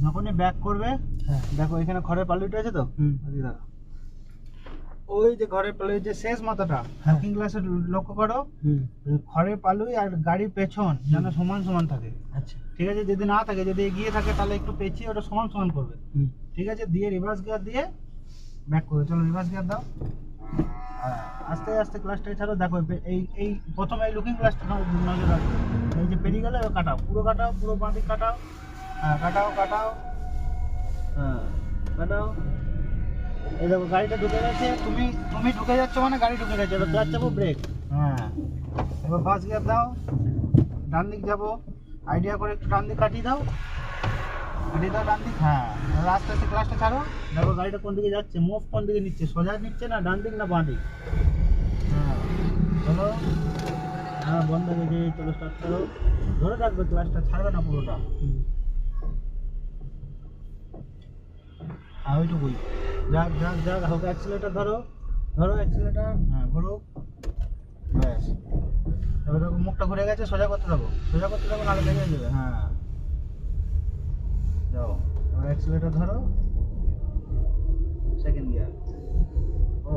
যখনই ব্যাক করবে, দেখো এখানে ঘরের পাল্লিটা আছে তো, ওই যে ঘরের পাল্লির যে শেষ মাথাটা লুকিং গ্লাসে লক্ষ্য করো, ঘরের পাল্লি আর গাড়ির পেছন যেন সমান সমান থাকে। আচ্ছা ঠিক আছে, যদি না থাকে, যদি এগিয়ে থাকে তাহলে একটু পেঁচিয়ে ওটা সমান সমান করবে। ঠিক আছে, দিয়ে রিভার্স গিয়ার দিয়ে ব্যাক করবে। চলো রিভার্স গিয়ার দাও, আস্তে আস্তে ক্লাসটা ছাড়ো। দেখো এই এই প্রথমে এই লুকিং গ্লাসটা নজর রাখবে। এই যে পেরিয়ে গেলে কাটাও, পুরো বাঁ দিক কাটাও। হ্যাঁ কাটাও কাটাও, হ্যাঁ কাটাও। এই দেখো গাড়িটা ঢুকে গেছে, তুমি ঢুকে যাচ্ছ মানে গাড়ি ঢুকে গেছে। এবার ক্লাচ চাপো, ব্রেক। হ্যাঁ, এবার ফার্স্ট গিয়ার দাও, ডান দিক যাবো, আইডিয়া করে একটু ডান দিক কাটিয়ে দাও, ডান দিক। হ্যাঁ, এবার আস্তে আস্তে ক্লাসটা ছাড়ো। দেখো গাড়িটা কোন দিকে যাচ্ছে, মুভ কোন দিকে নিচ্ছে, সোজা নিচ্ছে না ডান দিক না বাঁ দিক। হ্যাঁ চলো, হ্যাঁ বন্ধ হয়ে গেছে। চলো স্টার্ট করো, ধরে রাখবে ক্লাসটা, ছাড়বে না পুরোটা। হ্যাঁ ওইটুকুই, যাক যাক যাক হোক। অ্যাক্সিলেটার ধরো, অ্যাক্সিলেটার, হ্যাঁ ঘুরো, ব্যাস। এবার দেখো মুখটা ঘুরে গেছে, সোজা করতে থাকো, নাহলে ভেঙে যাবে। হ্যাঁ যাও, এবার অ্যাক্সিলেটার ধরো, সেকেন্ড গিয়ার ও